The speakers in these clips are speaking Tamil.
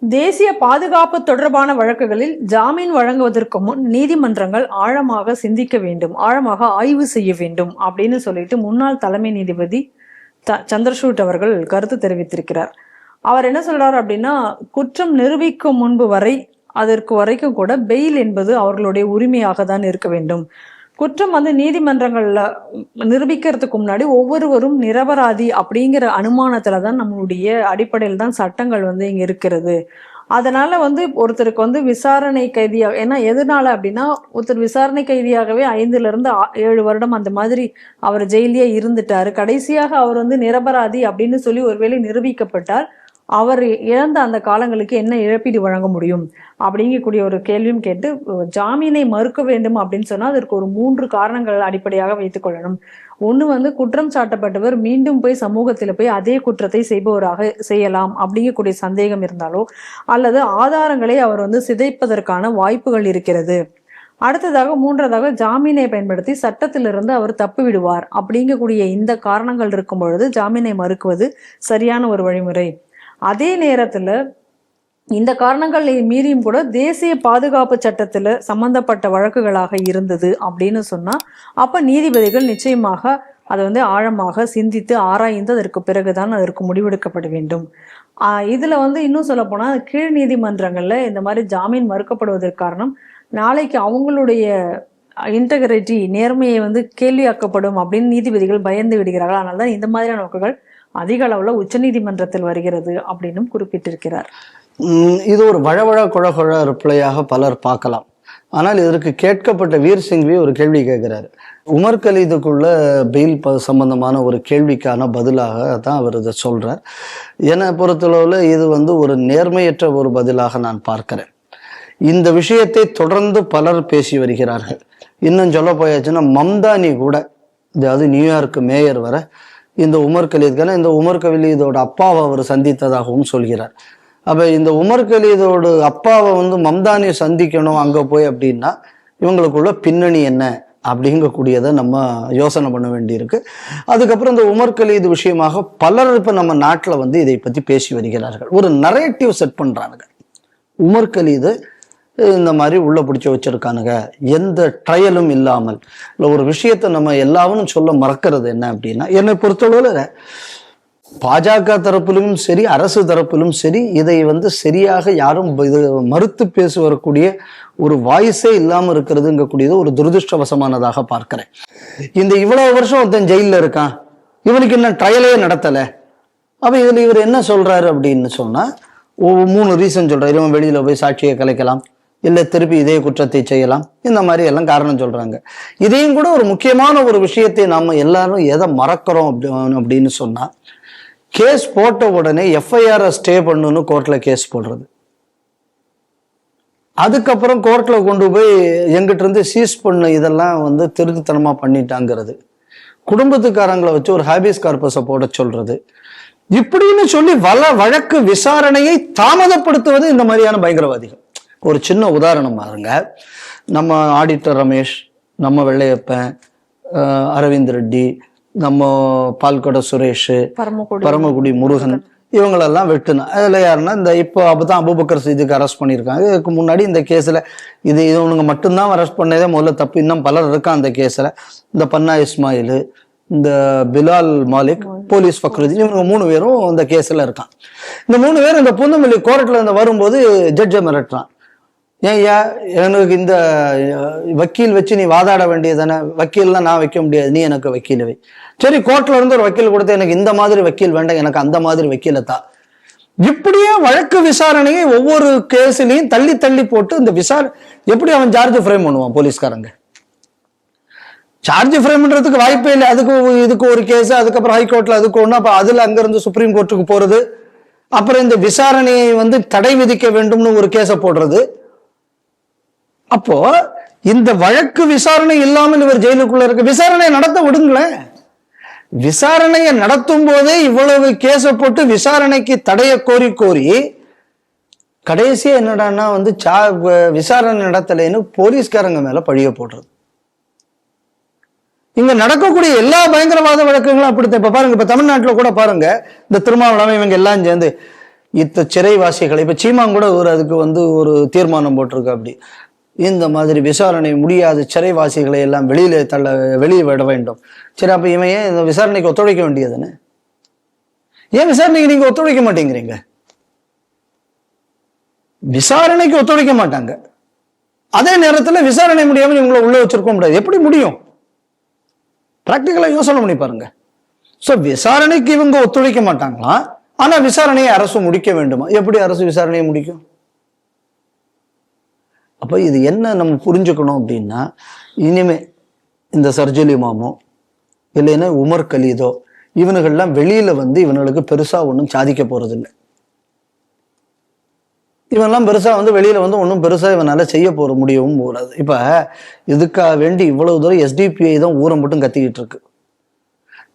தேசிய பாதுகாப்பு தொடர்பான வழக்குகளில் ஜாமீன் வழங்குவதற்கு முன் நீதிமன்றங்கள் ஆழமாக சிந்திக்க வேண்டும், ஆழமாக ஆய்வு செய்ய வேண்டும் அப்படின்னு சொல்லிட்டு முன்னாள் தலைமை நீதிபதி சந்திரசூட் அவர்கள் கருத்து தெரிவித்திருக்கிறார். அவர் என்ன சொல்றாரு அப்படின்னா, குற்றம் நிரூபிக்கும் முன்பு வரை அதற்கு வரைக்கும் கூட பெயில் என்பது அவர்களுடைய உரிமையாக தான் இருக்க வேண்டும். குற்றம் நீதிமன்றங்கள்ல நிரூபிக்கிறதுக்கு முன்னாடி ஒவ்வொருவரும் நிரபராதி அப்படிங்கிற அனுமானத்துல தான் நம்மளுடைய அடிப்படையில் தான் சட்டங்கள் இங்க இருக்கிறது. அதனால ஒருத்தருக்கு விசாரணை கைதியாக, ஏன்னா எதனால அப்படின்னா ஒருத்தர் விசாரணை கைதியாகவே 5 இருந்து 7 வருடம் அந்த மாதிரி அவர் ஜெயிலே இருந்துட்டாரு. கடைசியாக அவர் நிரபராதி அப்படின்னு சொல்லி ஒருவேளை நிரூபிக்கப்பட்டால் அவர் இழந்த அந்த காலங்களுக்கு என்ன இழப்பீடு வழங்க முடியும் அப்படிங்கக்கூடிய ஒரு கேள்வியும் கேட்டு, ஜாமீனை மறுக்க வேண்டும் அப்படின்னு சொன்னா அதற்கு ஒரு 3 காரணங்கள் அடிப்படையாக வைத்துக் கொள்ளணும். ஒண்ணு குற்றம் சாட்டப்பட்டவர் மீண்டும் போய் சமூகத்துல போய் அதே குற்றத்தை செய்பவராக செய்யலாம் அப்படிங்கக்கூடிய சந்தேகம் இருந்தாலோ, அல்லது ஆதாரங்களை அவர் சிதைப்பதற்கான வாய்ப்புகள் இருக்கிறது. அடுத்ததாக 3வது ஜாமீனை பயன்படுத்தி சட்டத்திலிருந்து அவர் தப்பி விடுவார் அப்படிங்கக்கூடிய இந்த காரணங்கள் இருக்கும் பொழுது ஜாமீனை மறுக்குவது சரியான ஒரு வழிமுறை. அதே நேரத்துல இந்த காரணங்களை மீறியும் கூட தேசிய பாதுகாப்பு சட்டத்துல சம்பந்தப்பட்ட வழக்குகளாக இருந்தது அப்படின்னு சொன்னா அப்ப நீதிபதிகள் நிச்சயமாக அதை ஆழமாக சிந்தித்து ஆராய்ந்து அதற்கு பிறகுதான் அதற்கு முடிவெடுக்கப்பட வேண்டும். இதுல இன்னும் சொல்ல போனா கீழ் நீதிமன்றங்கள்ல இந்த மாதிரி ஜாமீன் மறுக்கப்படுவதற்கு காரணம், நாளைக்கு அவங்களுடைய இன்டெகிரிட்டி, நேர்மையை கேள்வியாக்கப்படும் அப்படின்னு நீதிபதிகள் பயந்து விடுகிறார்கள். அதனால்தான் இந்த மாதிரியான வழக்குகள் அதிக அளவுல உச்ச நீதிமன்றத்தில் வருகிறது அப்படின்னு குறிப்பிட்டிருக்கிறார். இது ஒரு வழவழ குழகுழ ரிப்ளையாக பலர் பார்க்கலாம். ஆனால் இதற்கு கேட்கப்பட்ட வீர் சிங்வி ஒரு கேள்வி கேட்கிறாரு. உமர் கலீதுக்குள்ள பெயில் சம்பந்தமான ஒரு கேள்விக்கான பதிலாக தான் அவர் இதை சொல்றார். என்னை பொறுத்தளவுல இது ஒரு நேர்மையற்ற ஒரு பதிலாக நான் பார்க்கிறேன். இந்த விஷயத்தை தொடர்ந்து பலர் பேசி வருகிறார்கள். இன்னும் சொல்ல போயாச்சுன்னா மம்தானி கூட, அதாவது நியூயார்க் மேயர் வர இந்த உமர் கலீதுக்கான இந்த உமர் கலீதோட அப்பாவை அவர் சந்தித்ததாகவும் சொல்கிறார். அப்ப இந்த உமர் கலீதோட அப்பாவை மம்தானியை சந்திக்கணும் அங்க போய் அப்படின்னா இவங்களுக்குள்ள பின்னணி என்ன அப்படிங்கக்கூடியதை நம்ம யோசனை பண்ண வேண்டியிருக்கு. அதுக்கப்புறம் இந்த உமர் கலீது விஷயமாக பலர் இப்ப நம்ம நாட்டுல இதை பத்தி பேசி வருகிறார்கள். ஒரு நரேட்டிவ் செட் பண்றானுங்க. உமர் கலீது இந்த மாதிரி உள்ள பிடிச்சி வச்சிருக்கானுங்க, எந்த ட்ரையலும் இல்லாமல். இல்லை ஒரு விஷயத்த நம்ம எல்லாரும் சொல்ல மறக்கிறது என்ன அப்படின்னா, என்னை பொறுத்தளவுல பாஜக தரப்பிலும் சரி அரசு தரப்பிலும் சரி இதை சரியாக யாரும் இது மறுத்து பேசி வரக்கூடிய ஒரு வாய்ஸே இல்லாம இருக்கிறதுங்கக்கூடியது ஒரு துரதிருஷ்டவசமானதாக பார்க்கிறேன். இந்த இவ்வளவு வருஷம் ஒருத்தன் ஜெயில இருக்கான், இவனுக்கு இன்னும் ட்ரையலே நடத்தலை. அப்ப இதுல இவர் என்ன சொல்றாரு அப்படின்னு சொன்னா 3 ரீசன் சொல்றாரு. இவன் வெளியில போய் சாட்சியை கலைக்கலாம், இல்லை திருப்பி இதே குற்றத்தை செய்யலாம், இந்த மாதிரி எல்லாம் காரணம் சொல்றாங்க. இதையும் கூட ஒரு முக்கியமான ஒரு விஷயத்தை நாம எல்லாரும் எதை மறக்கிறோம் அப்படின்னு சொன்னா, கேஸ் போட்ட உடனே எஃப்ஐஆர் ஸ்டே பண்ணணும்னு கோர்ட்ல கேஸ் போடுறது, அதுக்கப்புறம் கோர்ட்ல கொண்டு போய் எங்கிட்ட இருந்து சீஸ் பண்ண இதெல்லாம் திருட்டுத்தனமா பண்ணிட்டாங்கிறது, குடும்பத்துக்காரங்களை வச்சு ஒரு ஹாபிஸ் கார்பஸை போட சொல்றது, இப்படின்னு சொல்லி வழக்கு விசாரணையை தாமதப்படுத்துவது இந்த மாதிரியான பயங்கரவாதிகள். ஒரு சின்ன உதாரணம் பாருங்க. நம்ம ஆடிட்டர் ரமேஷ், நம்ம வெள்ளையப்பன், அரவிந்த் ரெட்டி, நம்ம பால்கோட சுரேஷ், பரமக்குடி முருகன், இவங்களெல்லாம் வெட்டுனா அதுல யாருன்னா இந்த இப்போ அப்பதான் அபூபக்கர் சித்திக்கு அரெஸ்ட் பண்ணியிருக்காங்க. இதுக்கு முன்னாடி இந்த கேஸ்ல இவனுங்க மட்டும்தான் அரெஸ்ட் பண்ணதே முதல்ல தப்பு. இன்னும் பலர் இருக்கான் அந்த கேஸ்ல. இந்த பன்னா இஸ்மாயில், இந்த பிலால் மாலிக், போலீஸ் ஃபக்ருதீன், இவங்க 3 பேரும் இந்த கேஸ்ல இருக்கான். இந்த 3 பேரும் இந்த பூந்தமல்லி கோர்ட்ல வரும்போது ஜட்ஜை மிரட்டுறான். ஏன்யா எனக்கு இந்த வக்கீல் வச்சு நீ வாதாட வேண்டியதானே, வக்கீல்லாம் நான் வைக்க முடியாது, நீ எனக்கு வக்கீல் வை. சரி, கோர்ட்ல இருந்து ஒரு வக்கீல் கொடுத்து எனக்கு இந்த மாதிரி வக்கீல் வேண்டாம், எனக்கு அந்த மாதிரி வக்கீலை தான். இப்படியே வழக்கு விசாரணையை ஒவ்வொரு கேஸ்லயும் தள்ளி தள்ளி போட்டு இந்த எப்படி அவன் சார்ஜ் ஃப்ரேம் பண்ணுவான் போலீஸ்காரங்க? சார்ஜ் ஃப்ரேம் பண்றதுக்கு வாய்ப்பே இல்லை. இதுக்கு ஒரு கேஸ், அதுக்கப்புறம் ஹைகோர்ட்ல அதுக்கு ஒண்ணு, அப்ப அதுல அங்க இருந்து சுப்ரீம் கோர்ட்டுக்கு போறது, அப்புறம் இந்த விசாரணையை தடை விதிக்க வேண்டும்னு ஒரு கேஸை போடுறது. அப்போ இந்த வழக்கு விசாரணை இல்லாமல் இவர் ஜெயிலுக்குள்ள இருக்க, விசாரணையை நடத்த விடுங்களேன். விசாரணையை நடத்தும் போதே இவ்வளவு கேஸை போட்டு விசாரணைக்கு தடைய கோரி கடைசியா என்னடான்னா விசாரணை நடத்தலைன்னு போலீஸ்காரங்க மேல பழிய போடுறது. இங்க நடக்கக்கூடிய எல்லா பயங்கரவாத வழக்குகளும் அப்படித்தான். இப்ப பாருங்க, இப்ப தமிழ்நாட்டுல கூட பாருங்க, இந்த திருமாவளவன் இவங்க எல்லாம் சேர்ந்து சிறைவாசிகளை இப்ப சீமான் கூட அதுக்கு ஒரு தீர்மானம் போட்டிருக்கு. அப்படி இந்த மாதிரி விசாரணை முடியாத சிறைவாசிகளை எல்லாம் வெளியே விட வேண்டும். சரி, அப்ப இவன் ஏன் இந்த விசாரணைக்கு ஒத்துழைக்க வேண்டியதுன்னு? ஏன் விசாரணைக்கு நீங்க ஒத்துழைக்க மாட்டேங்கிறீங்க? விசாரணைக்கு ஒத்துழைக்க மாட்டாங்க, அதே நேரத்துல விசாரணை முடியாம இவங்களை உள்ள வச்சிருக்க முடியாது. எப்படி முடியும்? பிராக்டிகலா யோசனை பண்ணி பாருங்க. சோ விசாரணைக்கு இவங்க ஒத்துழைக்க மாட்டாங்களா, ஆனா விசாரணையை அரசு முடிக்க வேண்டுமா? எப்படி அரசு விசாரணையை முடிக்கும்? அப்ப இது என்ன நம்ம புரிஞ்சுக்கணும் அப்படின்னா, இனிமே இந்த சர்ஜலி மாமோ இல்லைன்னா உமர் கலீதோ இவனுகள்லாம் வெளியில இவனுங்களுக்கு பெருசா ஒன்றும் சாதிக்க போறது இல்லை. இவன்லாம் பெருசா வெளியில ஒன்றும் பெருசா இவனால செய்ய முடியவும் போறாது. இப்ப இதுக்காக வேண்டி இவ்வளவு தூரம் எஸ்டிபிஐ தான் ஊரம் மட்டும் கத்திக்கிட்டு இருக்கு.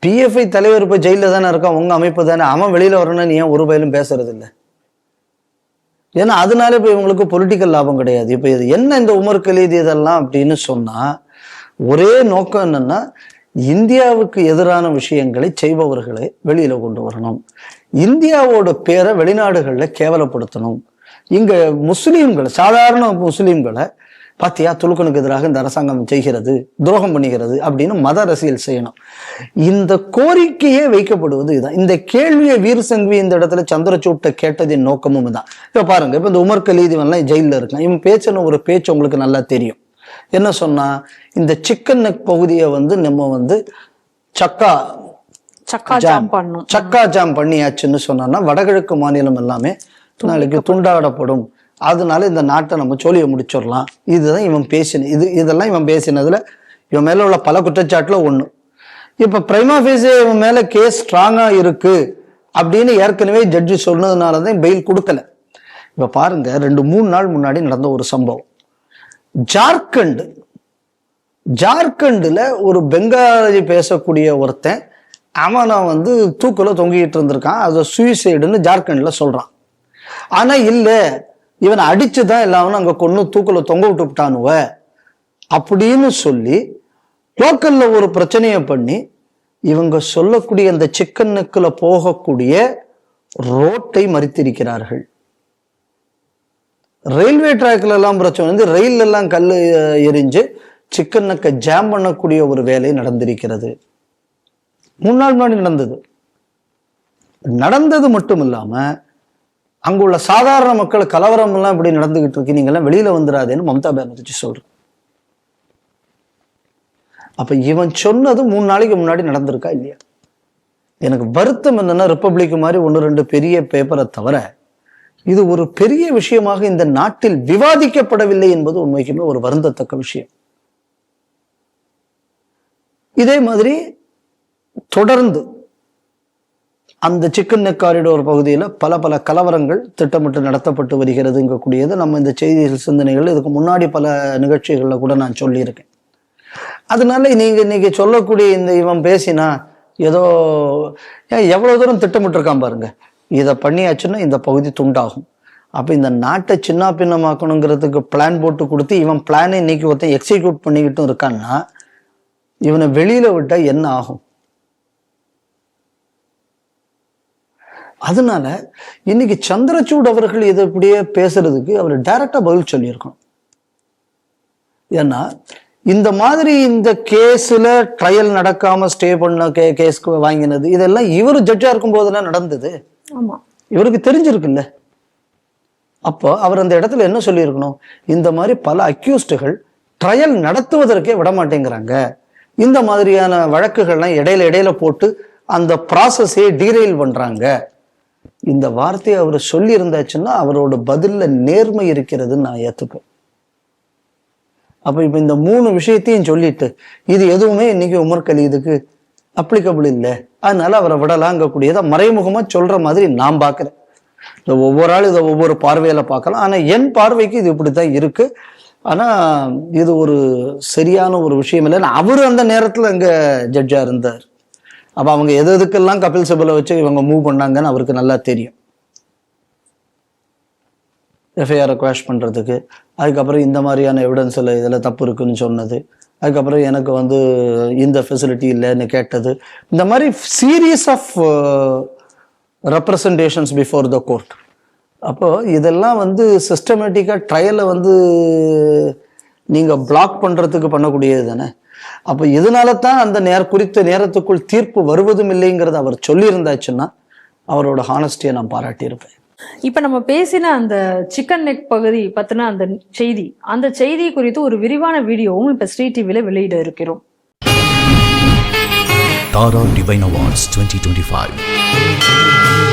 பிஎஃப்ஐ தலைவர் இப்ப ஜெயில தானே இருக்கான், உங்க அமைப்பு தானே, அவன் வெளியில வரணும்னு ஏன் ஒரு பயிலும் பேசுறது இல்லை? ஏன்னா அதனால இப்ப இவங்களுக்கு பொலிட்டிக்கல் லாபம் கிடையாது. இப்ப இது என்ன இந்த உமர் கலீத் இதெல்லாம் அப்படின்னு சொன்னா, ஒரே நோக்கம் என்னன்னா, இந்தியாவுக்கு எதிரான விஷயங்களை செய்பவர்களை வெளியில கொண்டு வரணும், இந்தியாவோட பேரை வெளிநாடுகள்ல கேவலப்படுத்தணும். இங்க முஸ்லீம்களை, சாதாரண முஸ்லீம்களை பாத்தியா துலுக்கனுக்கு எதிராக இந்த அரசாங்கம் செய்கிறது, துரோகம் பண்ணுகிறது அப்படின்னு மத அரசியல் செய்யணும். இந்த கோரிக்கையே வைக்கப்படுவது இதுதான். இந்த கேள்வியை வீர் சங்வி இந்த இடத்துல சந்திரசூட்டை கேட்டதின் நோக்கமும் தான். இப்ப பாருங்க, இப்ப இந்த உமர் கலீத் எல்லாம் ஜெயில இருக்கலாம். இவன் பேச்சின ஒரு பேச்சு உங்களுக்கு நல்லா தெரியும். என்ன சொன்னா, இந்த சிக்கன் நெக் பகுதியை நம்ம சக்கா ஜாம் பண்ணியாச்சுன்னு சொன்னா, வடகிழக்கு மாநிலம் எல்லாமே நாளைக்கு துண்டாடப்படும், அதனால இந்த நாட்டை நம்ம சோழியை முடிச்சிடலாம். இதுதான் இவன் இதெல்லாம் இவன் பேசினதுல இவன் மேல உள்ள பல குற்றச்சாட்டுல ஒண்ணு. இப்ப பிரைமா ஃபேஸே இவன் மேல கேஸ் ஸ்ட்ராங்கா இருக்கு அப்படின்னு ஏற்கனவே ஜட்ஜி சொன்னதுனாலதான் பெயில் கொடுக்கல. இப்ப பாருங்க, 2-3 நாள் முன்னாடி நடந்த ஒரு சம்பவம். ஜார்க்கண்ட்ல ஒரு பெங்காலி பேசக்கூடிய ஒருத்தன் அவனை தூக்குல தொங்கிட்டு இருந்திருக்கான். அது சூசைடுன்னு ஜார்க்கண்ட்ல சொல்றான். ஆனா இல்ல, இவனை அடிச்சுதான் எல்லாரும் அங்க கொண்டு தூக்குல தொங்க விட்டு விட்டானுவ அப்படின்னு சொல்லி லோக்கல்ல ஒரு பிரச்சனையை பண்ணி இவங்க சொல்லக்கூடிய அந்த சிக்கன் நெக்குல போகக்கூடிய ரோட்டை மறித்திருக்கிறார்கள். ரயில்வே டிராக்ல எல்லாம் பிரச்சனை ரயில் எல்லாம் கல் எரிஞ்சு சிக்கன் நெக்கை ஜாம் பண்ணக்கூடிய ஒரு வேலை நடந்திருக்கிறது. 3 நாள் முன்னாடி நடந்தது மட்டும் இல்லாம அங்குள்ள சாதாரண மக்கள் கலவரம் எல்லாம் இப்படி நடந்துகிட்டு இருக்கு, நீங்க எல்லாம் வெளியில வந்துடாதேன்னு மம்தா பானர்ஜி சொல்ற. அப்ப இவன் சொன்னது 3 நாளைக்கு முன்னாடி நடந்திருக்கா இல்லையா? எனக்கு வருத்தம் என்னன்னா, ரிப்பப்ளிக் மாதிரி 1-2 பெரிய பேப்பரை தவிர இது ஒரு பெரிய விஷயமாக இந்த நாட்டில் விவாதிக்கப்படவில்லை என்பது உண்மைக்குமே ஒரு வருந்தத்தக்க விஷயம். இதே மாதிரி தொடர்ந்து அந்த சிக்கன் நெக் காரிடோர் பகுதியில் பல கலவரங்கள் திட்டமிட்டு நடத்தப்பட்டு வருகிறதுங்கக்கூடியது நம்ம இந்த செய்தி சிந்தனைகள் இதுக்கு முன்னாடி பல நிகழ்ச்சிகளில் கூட நான் சொல்லியிருக்கேன். அதனால நீங்க இன்னைக்கு சொல்லக்கூடிய இந்த இவன் பேசினா ஏதோ எவ்வளவு தூரம் திட்டமிட்டு இருக்கான் பாருங்க. இதை பண்ணியாச்சுன்னா இந்த பகுதி துண்டாகும். அப்ப இந்த நாட்டை சின்ன பின்னமாக்கணுங்கிறதுக்கு பிளான் போட்டு கொடுத்து இவன் பிளானை இன்னைக்கு ஒருத்தன் எக்ஸிக்யூட் பண்ணிக்கிட்டும் இருக்கான்னா இவனை வெளியில விட்டா என்ன ஆகும்? அதனால இன்னைக்கு சந்திரசூட் அவர்கள் இதை இப்படியே பேசுறதுக்கு அவர் டைரக்டா பதில் சொல்லியிருக்கணும். ஏன்னா இந்த மாதிரி இந்த கேஸ்ல ட்ரையல் நடக்காம ஸ்டே பண்ண கேஸ்க்கு வாங்கினது இதெல்லாம் இவர் ஜட்ஜா இருக்கும் போதெல்லாம் நடந்தது. இவருக்கு தெரிஞ்சிருக்குல்ல. அப்போ அவர் அந்த இடத்துல என்ன சொல்லியிருக்கணும், இந்த மாதிரி பல அக்யூஸ்டுகள் ட்ரையல் நடத்துவதற்கே விட மாட்டேங்கிறாங்க, இந்த மாதிரியான வழக்குகள்லாம் இடையில போட்டு அந்த ப்ராசஸே டீரெயில் பண்றாங்க. இந்த வார்த்தையை அவர் சொல்லி இருந்தாச்சுன்னா அவரோட பதில்ல நேர்மை இருக்கிறதுன்னு நான் ஏத்துப்பேன். அப்ப இப்ப இந்த 3 விஷயத்தையும் சொல்லிட்டு இது எதுவுமே இன்னைக்கு உமர் கலீதுக்கு அப்ளிகபிள் இல்லை, அதனால அவரை விடலாங்கக்கூடியதை மறைமுகமா சொல்ற மாதிரி நான் பாக்குறேன். ஒவ்வொரு ஆள் இதை ஒவ்வொரு பார்வையில பார்க்கலாம். ஆனா என் பார்வைக்கு இது இப்படித்தான் இருக்கு. ஆனா இது ஒரு சரியான ஒரு விஷயம் இல்லைன்னு அவரு அந்த நேரத்துல அங்க ஜட்ஜா இருந்தார். அப்ப அவங்க எதுக்கெல்லாம் கபில் சிபலை வச்சு இவங்க மூவ் பண்ணாங்கன்னு அவருக்கு நல்லா தெரியும். எஃப்ஐஆரை குவாஷ் பண்றதுக்கு, அதுக்கப்புறம் இந்த மாதிரியான எவிடன்ஸ்ல இதுல தப்பு இருக்குன்னு சொன்னது, அதுக்கப்புறம் எனக்கு இந்த ஃபெசிலிட்டி இல்லைன்னு கேட்டது, இந்த மாதிரி series of representations before the court. அப்போ இதெல்லாம் வந்து சிஸ்டமேட்டிக்காக ட்ரையலை வந்து நீங்கள் பிளாக் பண்ணுறதுக்கு பண்ணக்கூடியது தானே. அப்போ இதனால தான் அந்த குறித்த நேரத்துக்குள் தீர்ப்பு வருவதும் இல்லைங்கிறத அவர் சொல்லியிருந்தாச்சுன்னா அவரோட ஹானஸ்டியை நான் பாராட்டியிருப்பேன். இப்ப நம்ம பேசின அந்த சிக்கன் நெக் பகுதி பத்தின அந்த செய்தி குறித்து ஒரு விரிவான வீடியோவும் இப்ப ஸ்ரீ டிவில வெளியிட இருக்கிறோம். Tara Divine Awards 2025.